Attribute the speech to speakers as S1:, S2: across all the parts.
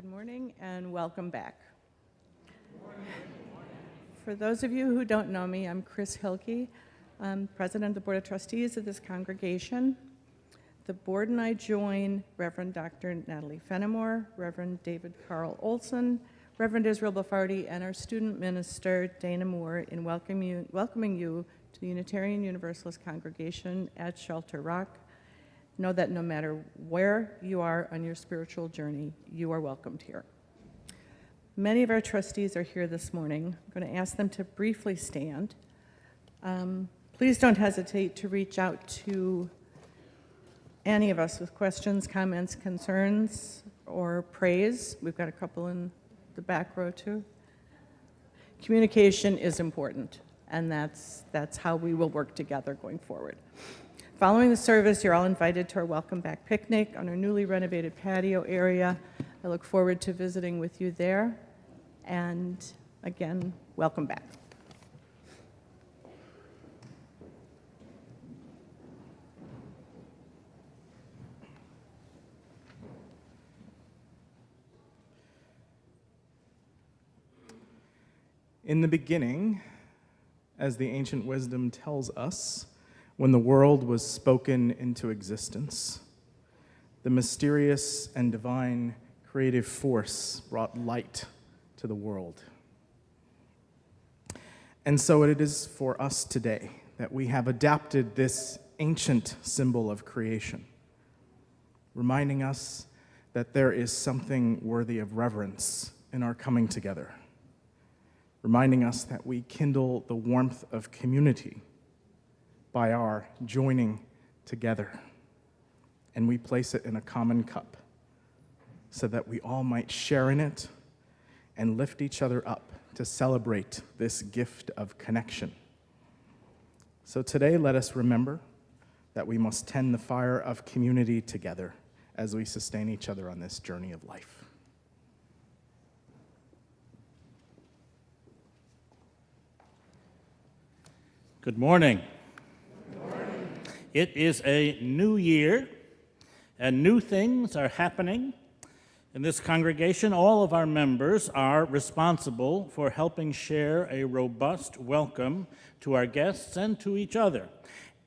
S1: Good morning and welcome back. For those of you who don't know me, I'm Chris Hilke. I'm president of the Board of Trustees of this congregation. The board and I join Reverend Dr. Natalie Fenimore, Reverend David Carl Olson, Reverend Israel Buffardi, and our student minister, Dana Moore, in welcoming you to the Unitarian Universalist congregation at Shelter Rock. Know that no matter where you are on your spiritual journey, you are welcomed here. Many of our trustees are here this morning. I'm going to ask them to briefly stand. Please don't hesitate to reach out to any of us with questions, comments, concerns, or praise. We've got a couple in the back row too. Communication is important, and that's how we will work together going forward. Following the service, you're all invited to our Welcome Back picnic on our newly renovated patio area. I look forward to visiting with you there. And again, welcome back.
S2: In the beginning, as the ancient wisdom tells us, when the world was spoken into existence, the mysterious and divine creative force brought light to the world. And so it is for us today that we have adapted this ancient symbol of creation, reminding us that there is something worthy of reverence in our coming together, reminding us that we kindle the warmth of community by our joining together, and we place it in a common cup so that we all might share in it and lift each other up to celebrate this gift of connection. So today, let us remember that we must tend the fire of community together as we sustain each other on this journey of life.
S3: Good morning. It is a new year, and new things are happening. In this congregation, all of our members are responsible for helping share a robust welcome to our guests and to each other.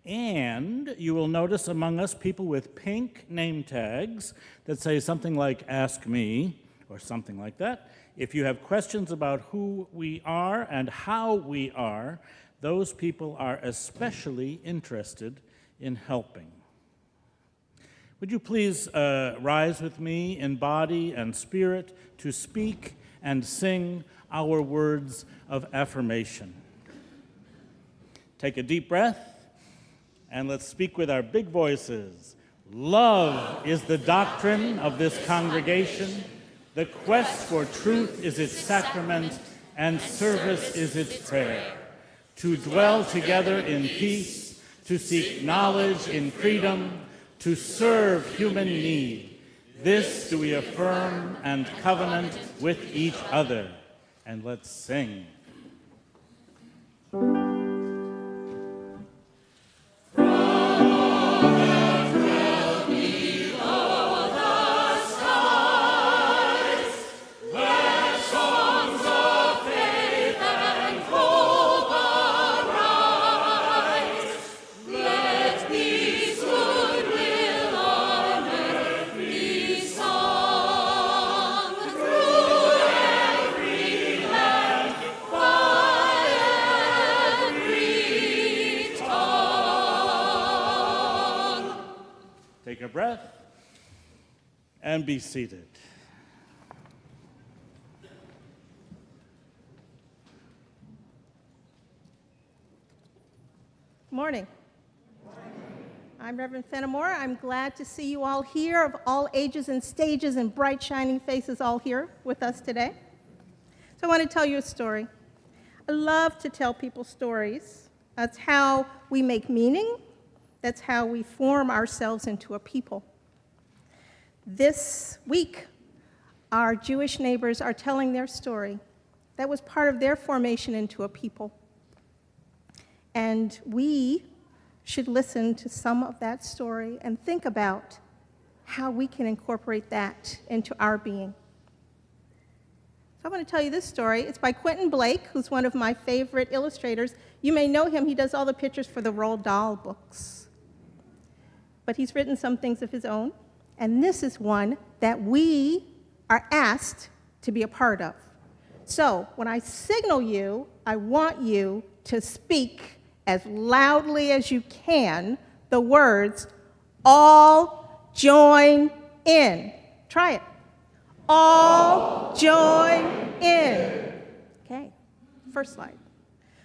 S3: And you will notice among us people with pink name tags that say something like, "Ask me," or something like that. If you have questions about who we are and how we are, those people are especially interested in helping. Would you please rise with me in body and spirit to speak and sing our words of affirmation? Take a deep breath, and let's speak with our big voices. Love is the doctrine of this congregation. The quest for truth is its sacrament, and service is its prayer. To dwell together in peace, to seek knowledge in freedom, to serve human need. This do we affirm and covenant with each other. And let's sing. Take a breath and be seated.
S4: Morning. I'm Reverend Fenimore. I'm glad to see you all here, of all ages and stages and bright, shining faces, all here with us today. So I want to tell you a story. I love to tell people stories. That's how we make meaning. That's how we form ourselves into a people. This week, our Jewish neighbors are telling their story. That was part of their formation into a people. And we should listen to some of that story and think about how we can incorporate that into our being. I want to tell you this story. It's by Quentin Blake, who's one of my favorite illustrators. You may know him. He does all the pictures for the Roald Dahl books. But he's written some things of his own, and this is one that we are asked to be a part of. So when I signal you, I want you to speak as loudly as you can the words, "All join in." Try it. All join in. Okay, first slide.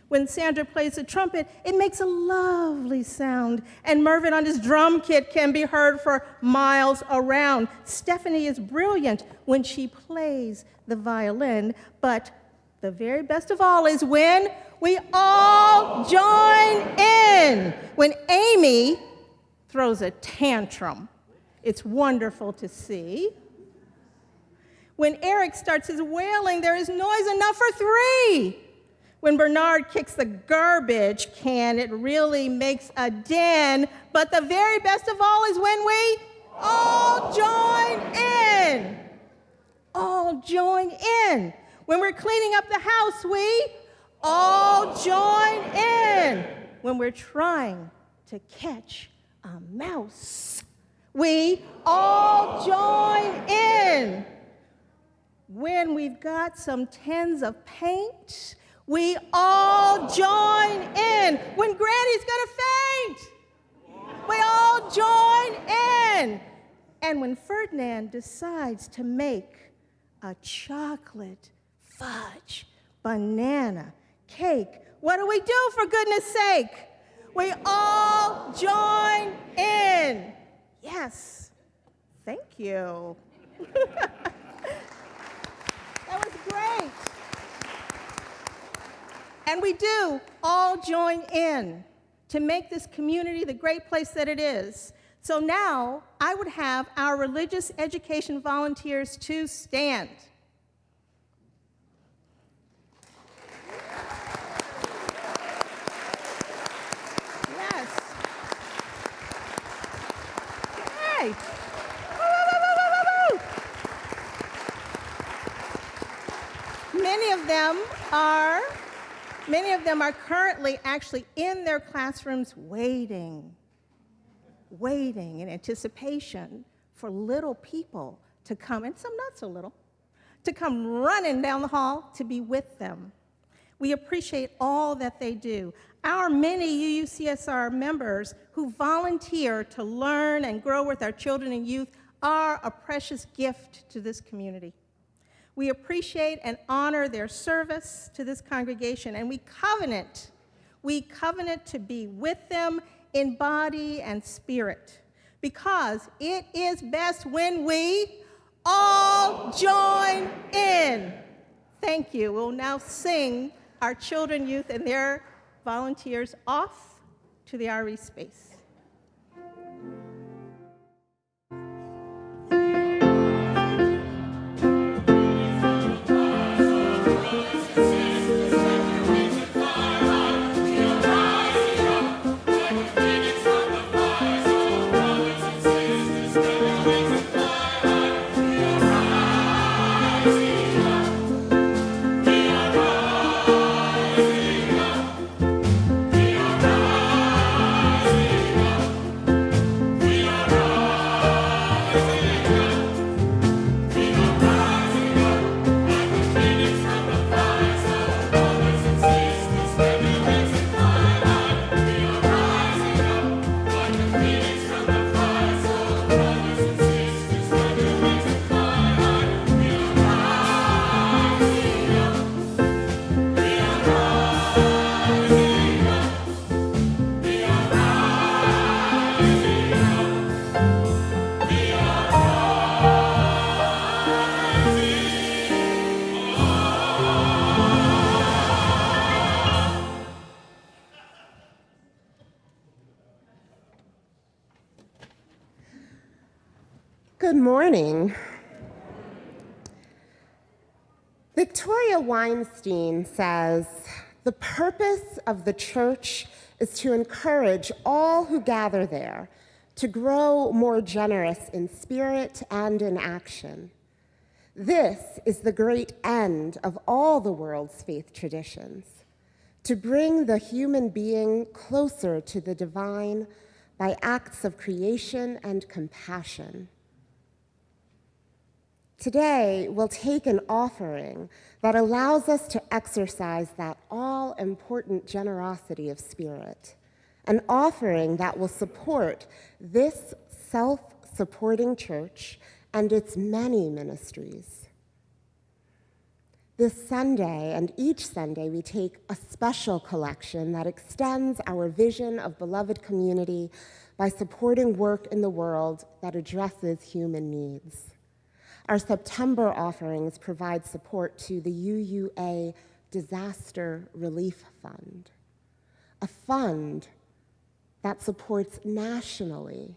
S4: When Sandra plays the trumpet, it makes a lovely sound, and Mervyn on his drum kit can be heard for miles around. Stephanie is brilliant when she plays the violin, but the very best of all is when we all join in. When Amy throws a tantrum, it's wonderful to see. When Eric starts his wailing, there is noise enough for three. When Bernard kicks the garbage can, it really makes a din. But the very best of all is when we all join in. All join in. When we're cleaning up the house, we all join in. When we're trying to catch a mouse, we all join in. When we've got some tins of paint, we all join in. When Granny's gonna faint, we all join in. And when Ferdinand decides to make a chocolate fudge banana cake, what do we do, for goodness sake? We all join in. Yes, thank you. That was great. And we do all join in to make this community the great place that it is. So now I would have our religious education volunteers to stand. Yes. Hey. Many of them are currently actually in their classrooms waiting in anticipation for little people to come, and some not so little, to come running down the hall to be with them. We appreciate all that they do. Our many UUCSR members who volunteer to learn and grow with our children and youth are a precious gift to this community. We appreciate and honor their service to this congregation, and we covenant to be with them in body and spirit, because it is best when we all join in. Thank you. We'll now sing our children, youth, and their volunteers off to the RE space.
S5: Good morning. Victoria Weinstein says, "The purpose of the church is to encourage all who gather there to grow more generous in spirit and in action. This is the great end of all the world's faith traditions, to bring the human being closer to the divine by acts of creation and compassion. Today, we'll take an offering that allows us to exercise that all-important generosity of spirit, an offering that will support this self-supporting church and its many ministries. This Sunday and each Sunday, we take a special collection that extends our vision of beloved community by supporting work in the world that addresses human needs. Our September offerings provide support to the UUA Disaster Relief Fund, a fund that supports nationally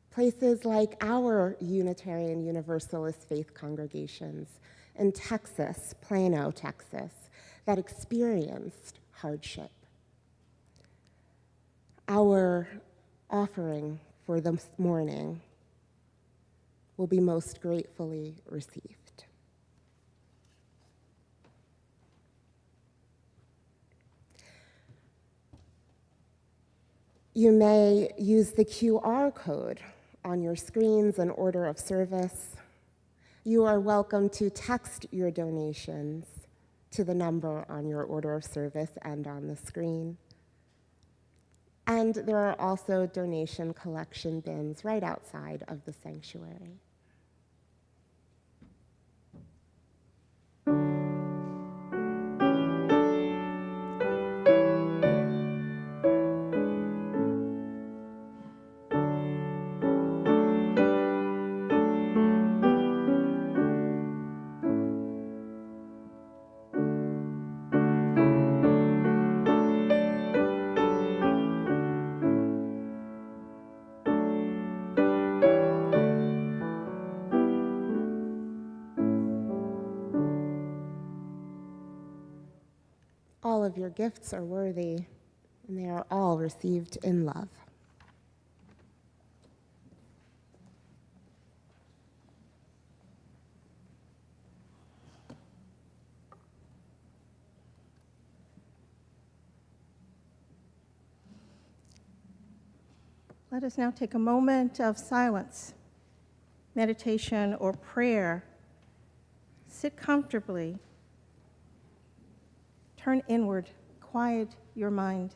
S5: places like our Unitarian Universalist faith congregations in Texas, Plano, Texas, that experienced hardship. Our offering for this morning will be most gratefully received. You may use the QR code on your screens in order of service. You are welcome to text your donations to the number on your order of service and on the screen. And there are also donation collection bins right outside of the sanctuary. All of your gifts are worthy, and they are all received in love.
S4: Let us now take a moment of silence, meditation, or prayer. Sit comfortably. Turn inward, quiet your mind.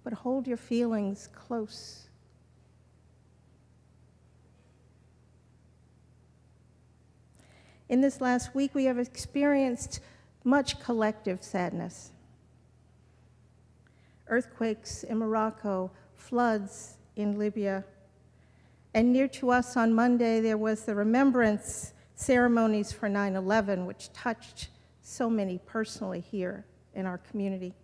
S4: But hold your feelings close. In this last week, we have experienced much collective sadness. Earthquakes in Morocco, floods in Libya, and near to us on Monday, there was the remembrance ceremonies for 9/11, which touched so many personally here in our community.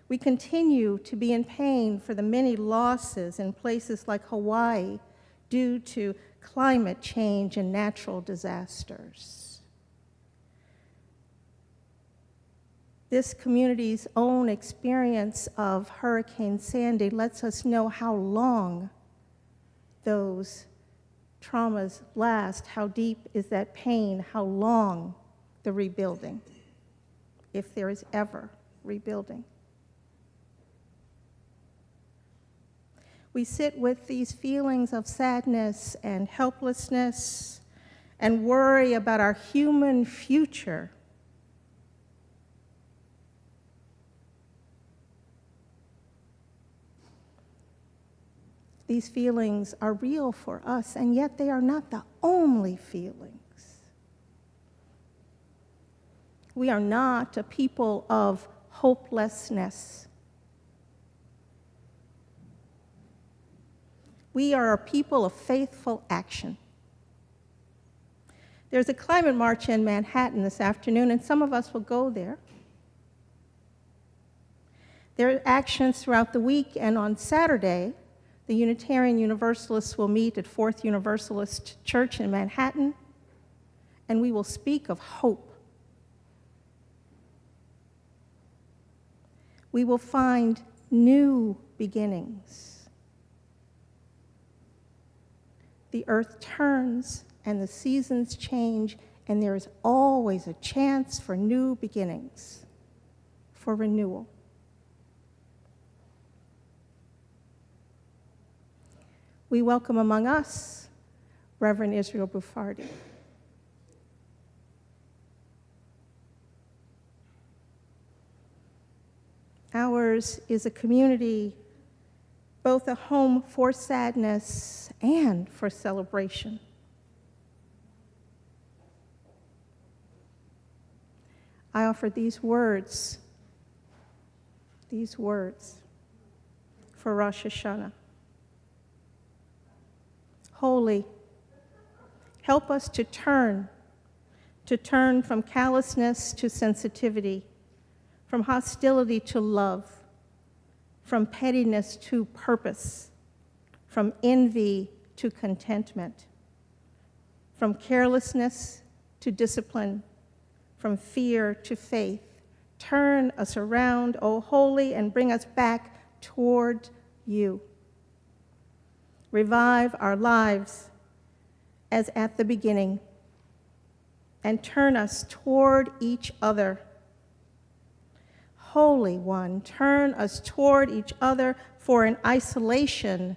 S4: We continue to be in pain for the many losses in places like Hawaii due to climate change and natural disasters. This community's own experience of Hurricane Sandy lets us know how long those traumas last, how deep is that pain, how long the rebuilding, if there is ever rebuilding. We sit with these feelings of sadness and helplessness and worry about our human future. These feelings are real for us, and yet they are not the only feelings. We are not a people of hopelessness. We are a people of faithful action. There's a climate march in Manhattan this afternoon, and some of us will go there. There are actions throughout the week, and on Saturday, the Unitarian Universalists will meet at Fourth Universalist Church in Manhattan, and we will speak of hope. We will find new beginnings. the earth turns and the seasons change, and there is always a chance for new beginnings, for renewal. We welcome among us Reverend Israel Buffardi. Ours is a community, both a home for sadness and for celebration. I offer these words for Rosh Hashanah. Holy, help us to turn from callousness to sensitivity, from hostility to love, from pettiness to purpose, from envy to contentment, from carelessness to discipline, from fear to faith. Turn us around, O Holy, and bring us back toward you. Revive our lives as at the beginning, and turn us toward each other. Holy One, turn us toward each other, for in isolation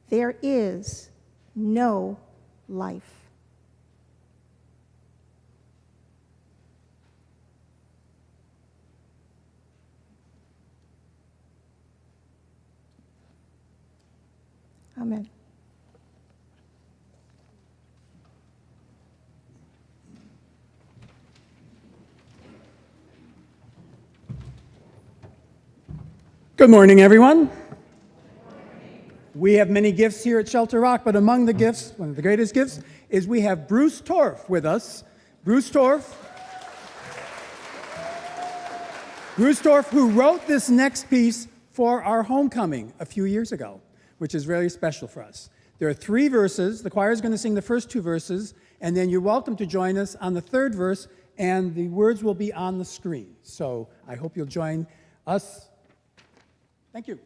S4: there is no life. Amen.
S6: Good morning, everyone. We have many gifts here at Shelter Rock, but among the gifts, one of the greatest gifts, is we have Bruce Torf with us. Bruce Torf, who wrote this next piece for our homecoming a few years ago, which is really special for us. There are 3 verses. The choir is going to sing the first 2 verses, and then you're welcome to join us on the 3rd verse, and the words will be on the screen. So I hope you'll join us. Thank you.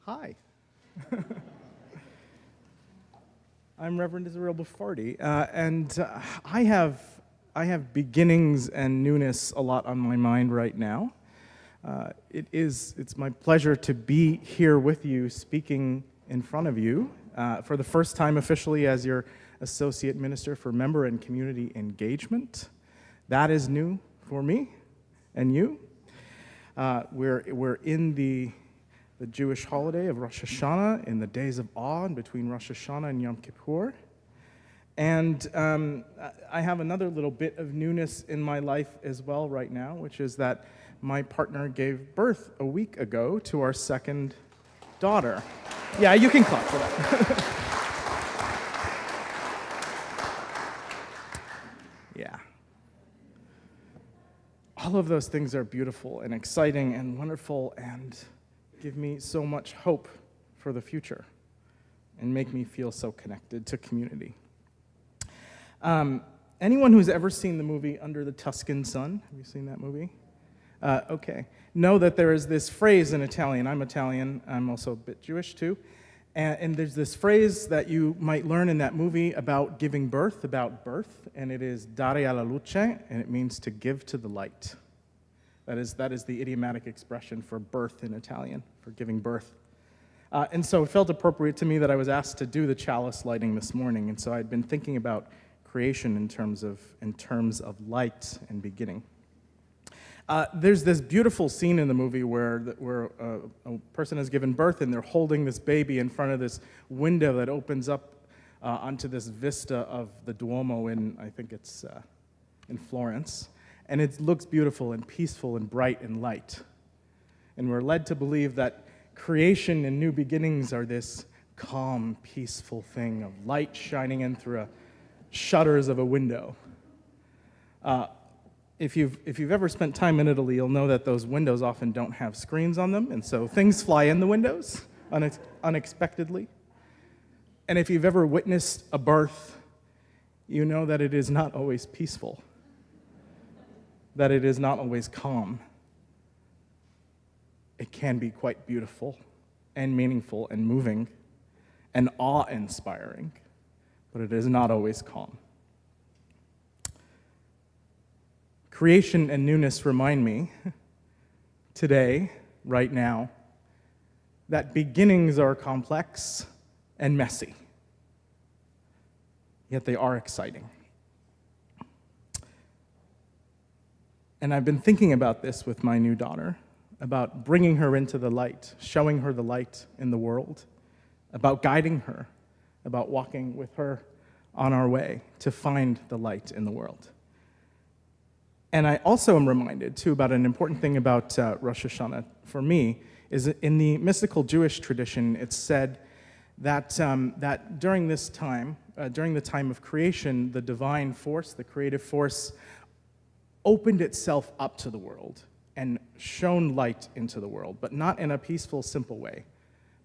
S2: Hi. I'm Reverend Israel Buffardi, and I have beginnings and newness a lot on my mind right now. It's my pleasure to be here with you, speaking in front of you for the first time officially as your Associate Minister for Member and Community Engagement. That is new for me and you. We're in the Jewish holiday of Rosh Hashanah, in the days of awe, in between Rosh Hashanah and Yom Kippur. And I have another little bit of newness in my life as well right now, which is that my partner gave birth a week ago to our second daughter. Yeah, you can clap for that. Yeah. All of those things are beautiful and exciting and wonderful and give me so much hope for the future and make me feel so connected to community. Anyone who's ever seen the movie Under the Tuscan Sun, have you seen that movie? Okay. Know that there is this phrase in Italian. I'm Italian. I'm also a bit Jewish too. And there's this phrase that you might learn in that movie about giving birth, about birth, and it is dare alla luce, and it means to give to the light. That is the idiomatic expression for birth in Italian, for giving birth. And so it felt appropriate to me that I was asked to do the chalice lighting this morning, and so I'd been thinking about creation in terms of light and beginning. There's this beautiful scene in the movie where a person has given birth and they're holding this baby in front of this window that opens up onto this vista of the Duomo I think it's in Florence. And it looks beautiful and peaceful and bright and light. And we're led to believe that creation and new beginnings are this calm, peaceful thing of light shining in through shutters of a window. If you've ever spent time in Italy, you'll know that those windows often don't have screens on them, and so things fly in the windows unexpectedly. And if you've ever witnessed a birth, you know that it is not always peaceful, that it is not always calm. It can be quite beautiful and meaningful and moving and awe-inspiring, but it is not always calm. Creation and newness remind me today, right now, that beginnings are complex and messy, yet they are exciting. And I've been thinking about this with my new daughter, about bringing her into the light, showing her the light in the world, about guiding her, about walking with her on our way to find the light in the world. And I also am reminded, too, about an important thing about Rosh Hashanah for me, is that in the mystical Jewish tradition, it's said that, that during this time, during the time of creation, the divine force, the creative force, opened itself up to the world and shone light into the world, but not in a peaceful, simple way.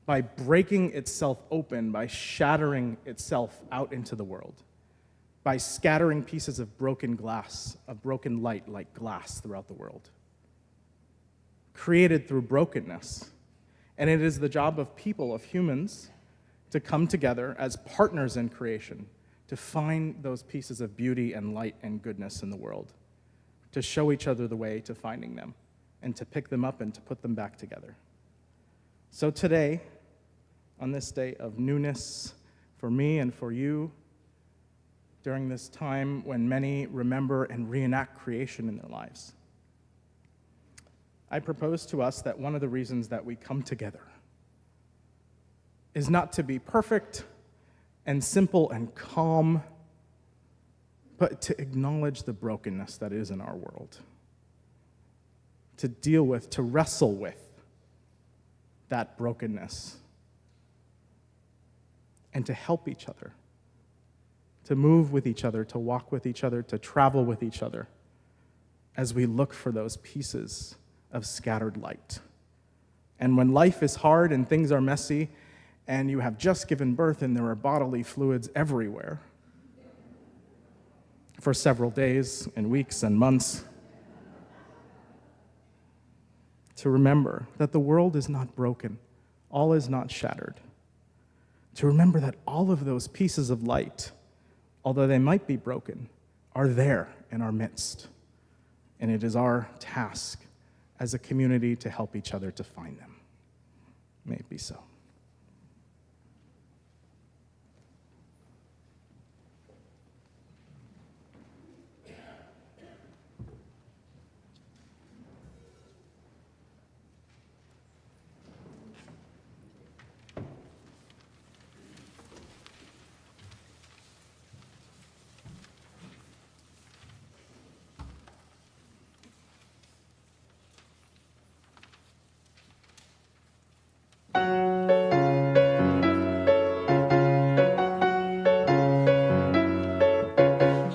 S2: By breaking itself open, by shattering itself out into the world, by scattering pieces of broken glass, of broken light like glass throughout the world. Created through brokenness. And it is the job of people, of humans, to come together as partners in creation, to find those pieces of beauty and light and goodness in the world, to show each other the way to finding them, and to pick them up and to put them back together. So today, on this day of newness for me and for you, during this time when many remember and reenact creation in their lives, I propose to us that one of the reasons that we come together is not to be perfect and simple and calm, but to acknowledge the brokenness that is in our world, to deal with, to wrestle with that brokenness, and to help each other, to move with each other, to walk with each other, to travel with each other, as we look for those pieces of scattered light. And when life is hard and things are messy, and you have just given birth and there are bodily fluids everywhere, for several days and weeks and months, to remember that the world is not broken all is not shattered. To remember that all of those pieces of light, although they might be broken, are there in our midst. And it is our task as a community to help each other to find them. May it be so.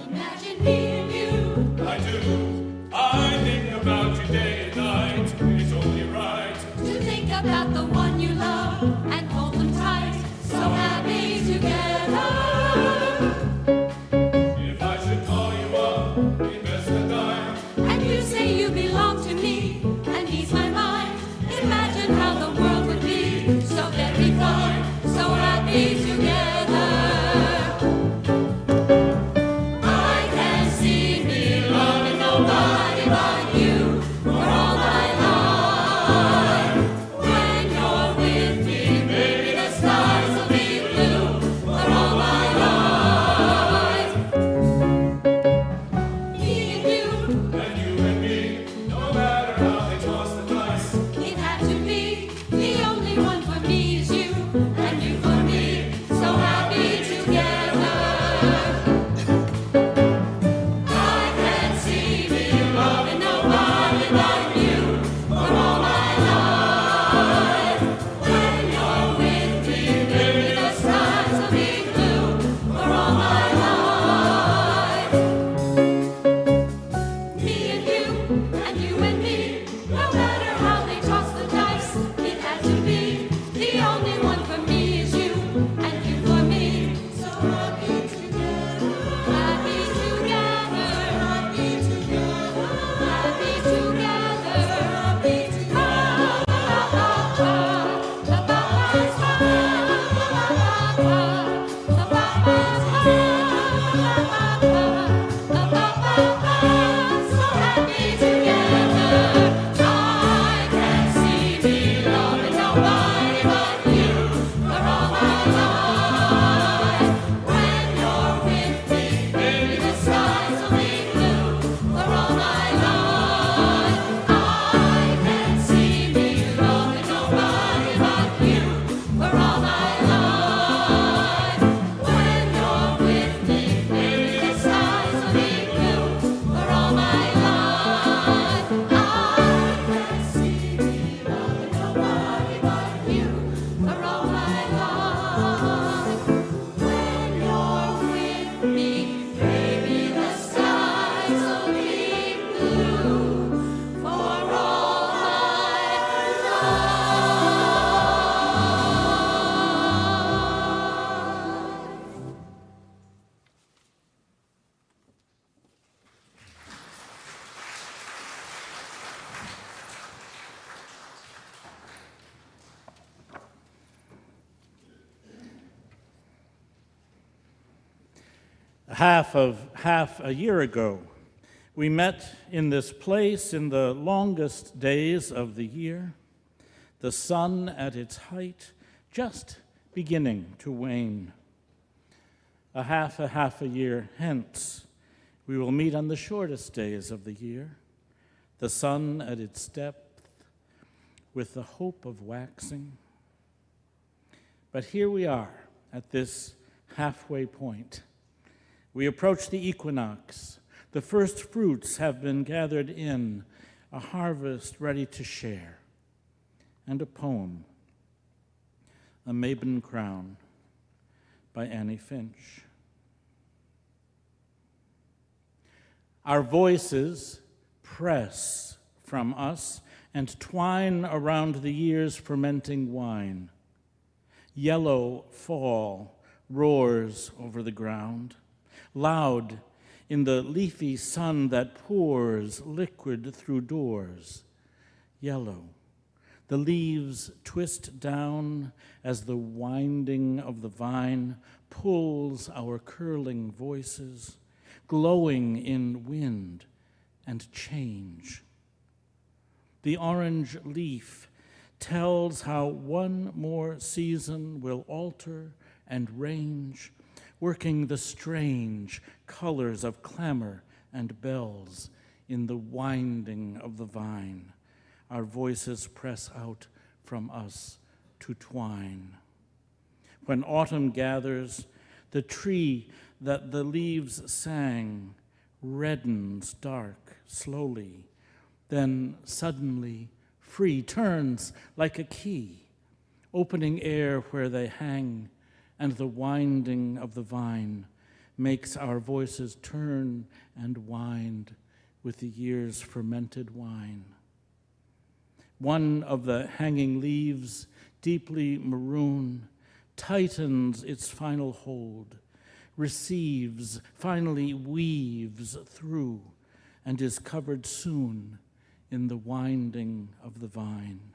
S7: Imagine me and you. I do. I think about you day and night. It's only right to think about the one you love and hold them tight. So happy together. If I should call you up, invest a dime, and you say you belong to me and ease my mind, imagine how the world would be so very fine. So happy together. I can see me loving nobody but you for all my life. When you're with me, baby, the skies will be blue for all my life. Me and you and me, no matter how they toss the dice, it had to be. The only one for me is you, and you for me. So happy together. I can see me loving nobody but you for all my life. When you're with me, baby, the skies will be blue for all my life. Me and you and me, no matter how they toss the dice, it had to be. The only one for me is you, and you for me. So happy together, happy together, happy together, happy together, happy I can see me loving nobody but you for all my life. When you're with me, baby, the skies will be blue for all my life. I can see me loving nobody but you for all my life. When you're with me, baby, the skies will be blue for all my life. I can see me loving nobody but you for all my life. When you're with me, baby, the skies will be blue for all my life.
S3: Half a year ago, we met in this place in the longest days of the year, the sun at its height, just beginning to wane. A half a year hence, we will meet on the shortest days of the year, the sun at its depth, with the hope of waxing. But here we are at this halfway point. We approach the equinox. The first fruits have been gathered in, a harvest ready to share, and a poem, A Maiden Crown, by Annie Finch. Our voices press from us and twine around the year's fermenting wine. Yellow fall roars over the ground, loud in the leafy sun that pours liquid through doors. Yellow, The leaves twist down as the winding of the vine pulls our curling voices, glowing in wind and change. The orange leaf tells how one more season will alter and range, working the strange colors of clamor and bells in the winding of the vine. Our voices press out from us to twine. When autumn gathers, the tree that the leaves sang reddens dark slowly, then suddenly free turns like a key, opening air where they hang, and the winding of the vine makes our voices turn and wind with the year's fermented wine. One of the hanging leaves, deeply maroon, tightens its final hold, receives, finally weaves through, and is covered soon in the winding of the vine.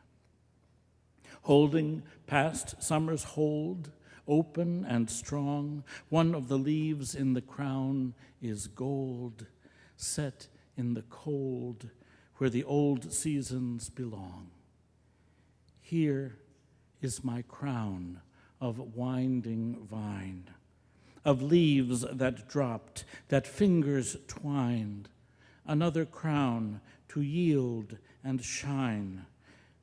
S3: Holding past summer's hold, open and strong, one of the leaves in the crown is gold, set in the cold where the old seasons belong. Here is my crown of winding vine, of leaves that dropped, that fingers twined, another crown to yield and shine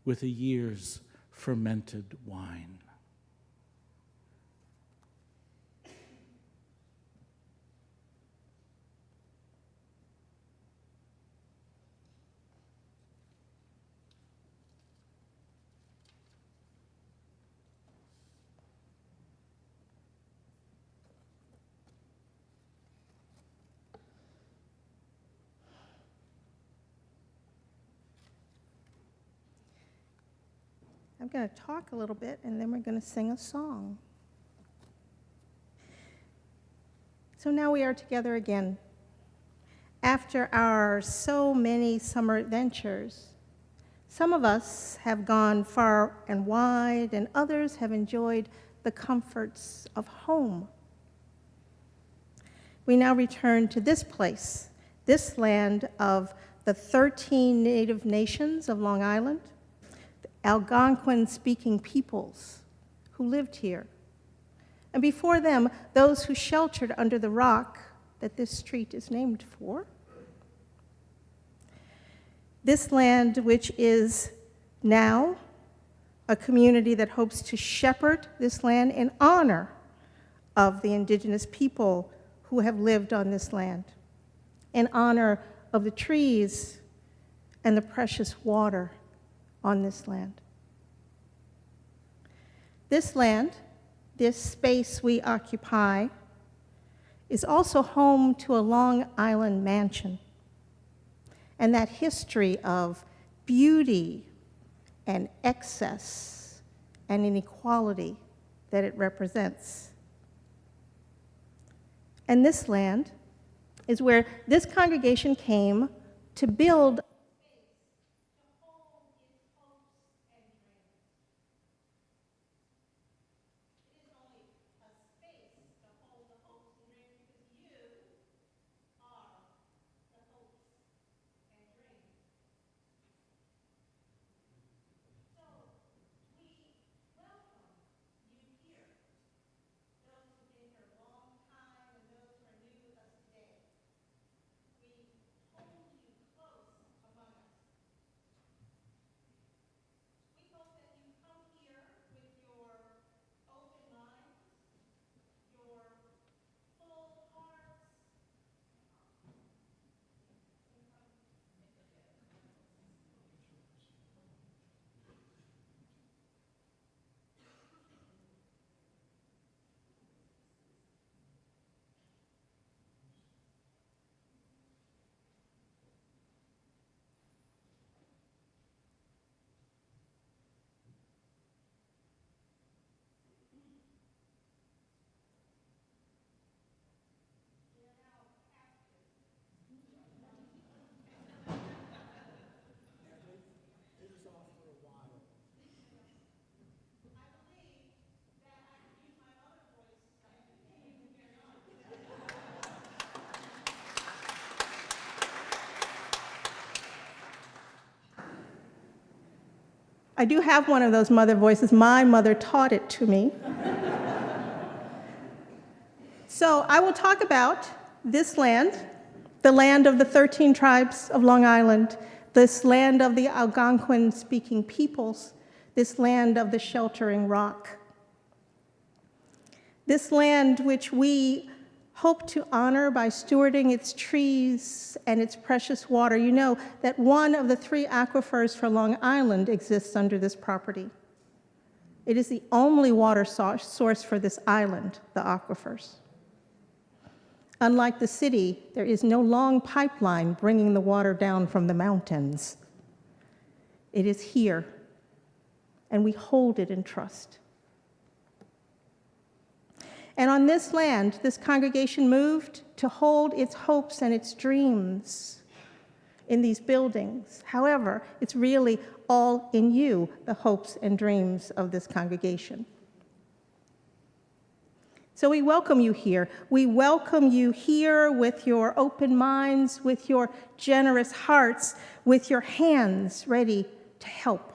S3: with a year's fermented wine.
S4: I'm going to talk a little bit, and then we're going to sing a song. So now we are together again. After our so many summer adventures, some of us have gone far and wide, and others have enjoyed the comforts of home. We now return to this place, this land of the 13 native nations of Long Island, Algonquin-speaking peoples who lived here. And before them, those who sheltered under the rock that this street is named for. This land, which is now a community that hopes to shepherd this land in honor of the indigenous people who have lived on this land, in honor of the trees and the precious water on this land. This land, this space we occupy, is also home to a Long Island mansion, and that history of beauty and excess and inequality that it represents. And this land is where this congregation came to build I do have one of those mother voices. My mother taught it to me. So I will talk about this land, the land of the 13 tribes of Long Island, this land of the Algonquin-speaking peoples, this land of the sheltering rock. This land which we hope to honor by stewarding its trees and its precious water. You know that one of the 3 aquifers for Long Island exists under this property. It is the only water source for this island, the aquifers. Unlike the city, there is no long pipeline bringing the water down from the mountains. It is here, and we hold it in trust. And on this land, this congregation moved to hold its hopes and its dreams in these buildings. However, it's really all in you, the hopes and dreams of this congregation. So we welcome you here. We welcome you here with your open minds, with your generous hearts, with your hands ready to help.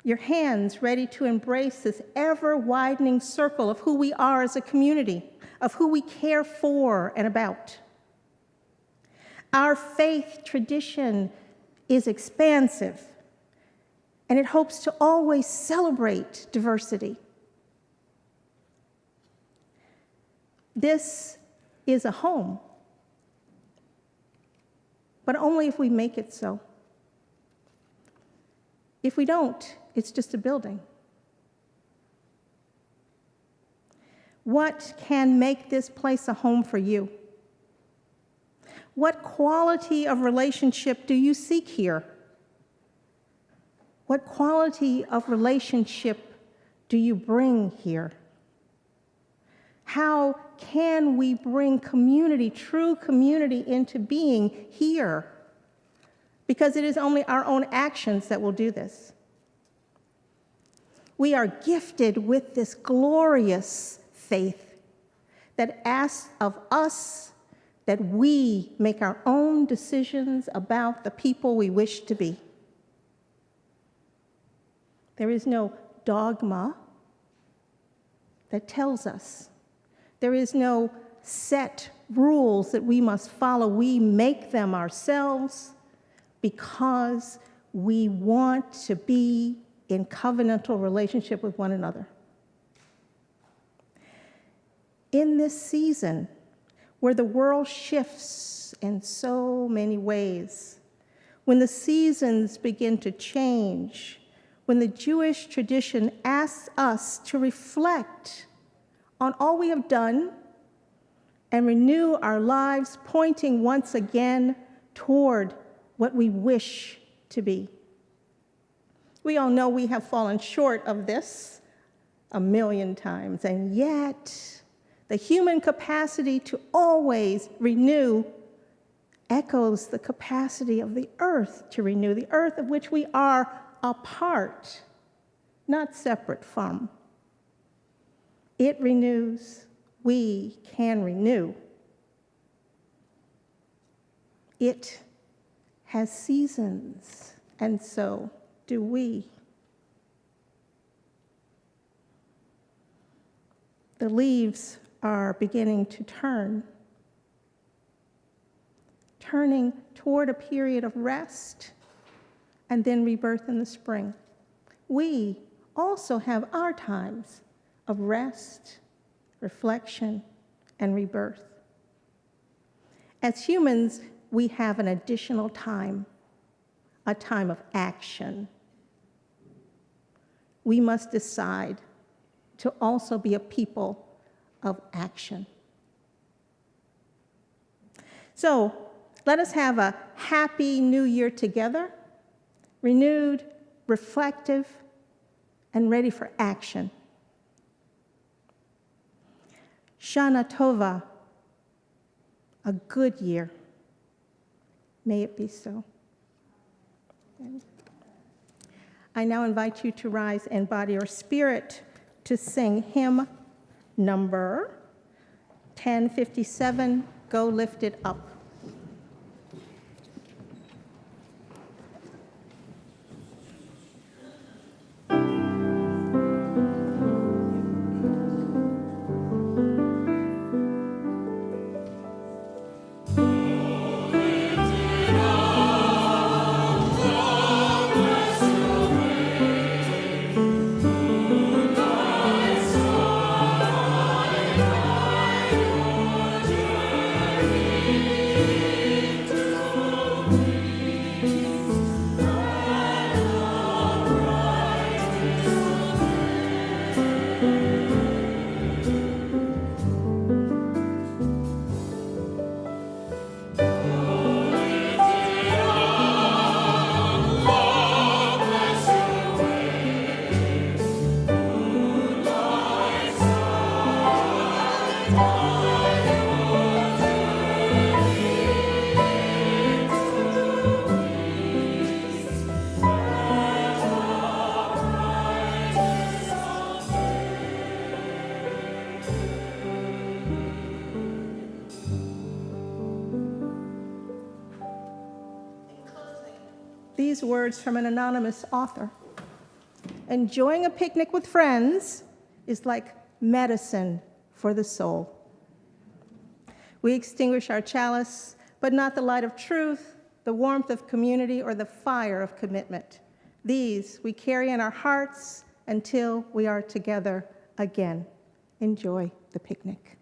S4: Your hands ready to embrace this ever-widening circle of who we are as a community, of who we care for and about. Our faith tradition is expansive, and it hopes to always celebrate diversity. This is a home, but only if we make it so. If we don't, it's just a building. What can make this place a home for you? What quality of relationship do you seek here? What quality of relationship do you bring here? How can we bring community, true community, into being here? Because it is only our own actions that will do this. We are gifted with this glorious faith that asks of us that we make our own decisions about the people we wish to be. There is no dogma that tells us. There is no set rules that we must follow. We make them ourselves because we want to be in covenantal relationship with one another. In this season, where the world shifts in so many ways, when the seasons begin to change, when the Jewish tradition asks us to reflect on all we have done and renew our lives, pointing once again toward what we wish to be. We all know we have fallen short of this 1,000,000 times, and yet the human capacity to always renew echoes the capacity of the earth to renew, the earth of which we are a part, not separate from. It renews, we can renew. It has seasons, and so do we. The leaves are beginning to turn, turning toward a period of rest and then rebirth in the spring. We also have our times of rest, reflection, and rebirth. As humans, we have an additional time, a time of action. We must decide to also be a people of action. So let us have a happy new year together, renewed, reflective, and ready for action. Shana Tova, a good year. May it be so. I now invite you to rise and body or spirit to sing hymn number 1057, Go Lift It Up. these words from an anonymous author. Enjoying a picnic with friends is like medicine for the soul. We extinguish our chalice, but not the light of truth, the warmth of community, or the fire of commitment. These we carry in our hearts until we are together again. Enjoy the picnic.